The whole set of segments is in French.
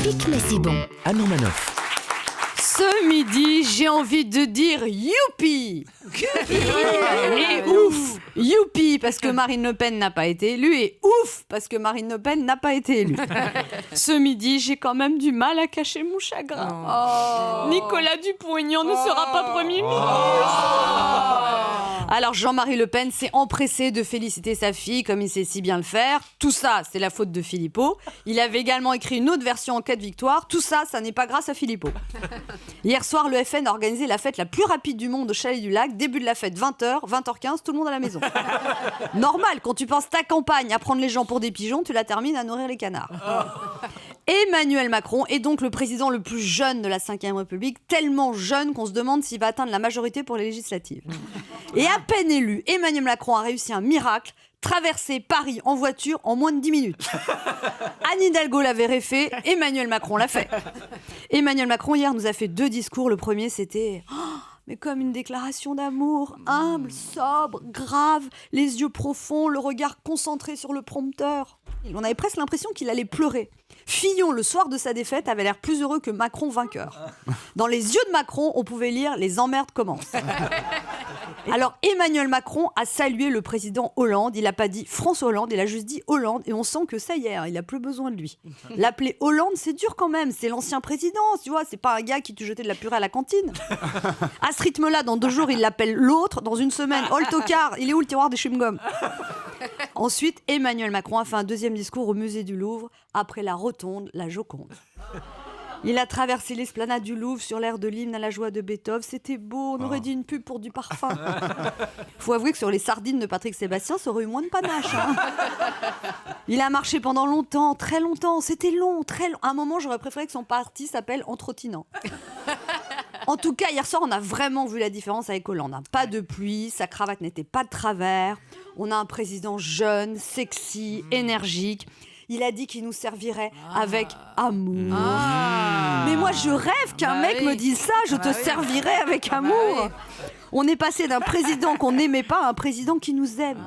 atypique, mais c'est bon. Anne Romanoff. Ce midi, j'ai envie de dire youpi et ouf. Youpi parce que Marine Le Pen n'a pas été élue et ouf parce que Marine Le Pen n'a pas été élue. Ce midi, j'ai quand même du mal à cacher mon chagrin. Nicolas Dupont-Aignan ne sera pas Premier ministre. Alors Jean-Marie Le Pen s'est empressé de féliciter sa fille comme il sait si bien le faire. Tout ça, c'est la faute de Philippot. Il avait également écrit une autre version en cas de victoire. Tout ça, ça n'est pas grâce à Philippot. Hier soir, le FN a organisé la fête la plus rapide du monde au Chalet du Lac. Début de la fête, 20h, 20h15, tout le monde à la maison. Normal, quand tu penses ta campagne à prendre les gens pour des pigeons, tu la termines à nourrir les canards. Emmanuel Macron est donc le président le plus jeune de la Ve République, tellement jeune qu'on se demande s'il va atteindre la majorité pour les législatives. Et à peine élu, Emmanuel Macron a réussi un miracle, traverser Paris en voiture en moins de 10 minutes. Anne Hidalgo l'avait fait, Emmanuel Macron l'a fait. Emmanuel Macron hier nous a fait 2 discours. Le premier c'était mais comme une déclaration d'amour, humble, sobre, grave, les yeux profonds, le regard concentré sur le prompteur. On avait presque l'impression qu'il allait pleurer. Fillon, le soir de sa défaite, avait l'air plus heureux que Macron vainqueur. Dans les yeux de Macron, on pouvait lire « Les emmerdes commencent ». Alors Emmanuel Macron a salué le président Hollande. Il n'a pas dit François Hollande, il a juste dit Hollande. Et on sent que ça y est, il n'a plus besoin de lui. L'appeler Hollande, c'est dur quand même. C'est l'ancien président, tu vois. C'est pas un gars qui te jetait de la purée à la cantine. À ce rythme-là, dans 2 jours, il l'appelle l'autre. Dans une semaine, oh le tocard, il est où le tiroir des chewing-gums? Ensuite, Emmanuel Macron a fait un 2e discours au musée du Louvre. Après la rotonde, la Joconde. Il a traversé l'esplanade du Louvre sur l'air de l'hymne à la joie de Beethoven. C'était beau, on aurait dit une pub pour du parfum. Faut avouer que sur les sardines de Patrick Sébastien, ça aurait eu moins de panache. Hein. Il a marché pendant longtemps, très longtemps. C'était long, très long. À un moment, j'aurais préféré que son parti s'appelle En trottinant. En tout cas, hier soir, on a vraiment vu la différence avec Hollande. Pas de pluie, sa cravate n'était pas de travers. On a un président jeune, sexy, énergique. Il a dit qu'il nous servirait avec amour. Mais moi, je rêve qu'un mec me dise ça. Je te servirai avec amour. On est passé d'un président qu'on n'aimait pas à un président qui nous aime.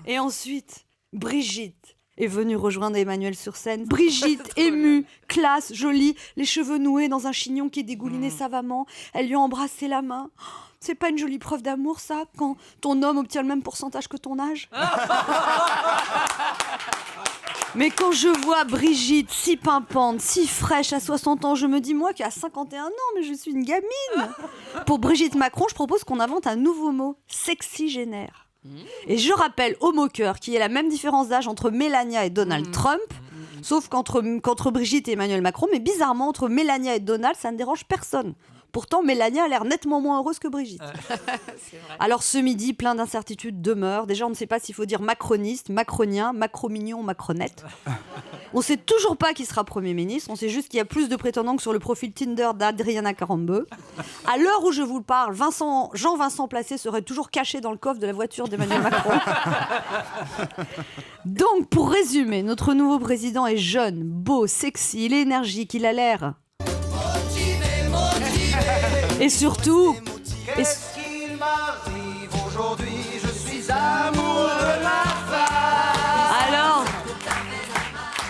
Et ensuite, Brigitte est venue rejoindre Emmanuel sur scène. Brigitte, émue, classe, jolie, les cheveux noués dans un chignon qui dégoulinait savamment. Elle lui a embrassé la main. C'est pas une jolie preuve d'amour, ça, quand ton homme obtient le même pourcentage que ton âge? Mais quand je vois Brigitte si pimpante, si fraîche à 60 ans, je me dis, moi qui a 51 ans, mais je suis une gamine. Pour Brigitte Macron, je propose qu'on invente un nouveau mot, sexygénaire. Et je rappelle aux moqueurs qu'il y a la même différence d'âge entre Mélania et Donald Trump, sauf qu'entre Brigitte et Emmanuel Macron, mais bizarrement, entre Mélania et Donald, ça ne dérange personne. Pourtant, Mélania a l'air nettement moins heureuse que Brigitte. Alors ce midi, plein d'incertitudes demeurent. Déjà, on ne sait pas s'il faut dire macroniste, macronien, macromignon, macronette. On ne sait toujours pas qui sera Premier ministre. On sait juste qu'il y a plus de prétendants que sur le profil Tinder d'Adriana Carambeu. À l'heure où je vous le parle, Jean-Vincent Placé serait toujours caché dans le coffre de la voiture d'Emmanuel Macron. Donc, pour résumer, notre nouveau président est jeune, beau, sexy, il est énergique, il a l'air... Et surtout, qu'est-ce qu'il m'arrive aujourd'hui? Je suis amoureux de ma femme. Alors,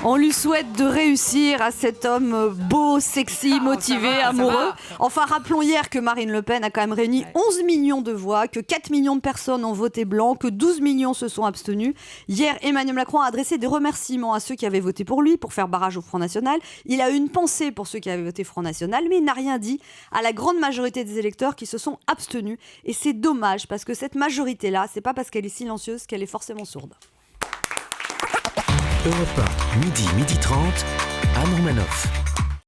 on lui souhaite de réussir à cet homme beau, sexy, motivé, amoureux. Enfin, rappelons hier que Marine Le Pen a quand même réuni 11 millions de voix, que 4 millions de personnes ont voté blanc, que 12 millions se sont abstenus. Hier, Emmanuel Macron a adressé des remerciements à ceux qui avaient voté pour lui, pour faire barrage au Front National. Il a eu une pensée pour ceux qui avaient voté Front National, mais il n'a rien dit à la grande majorité des électeurs qui se sont abstenus. Et c'est dommage, parce que cette majorité-là, c'est pas parce qu'elle est silencieuse qu'elle est forcément sourde. Europe 1, midi 30, Anne Romanoff.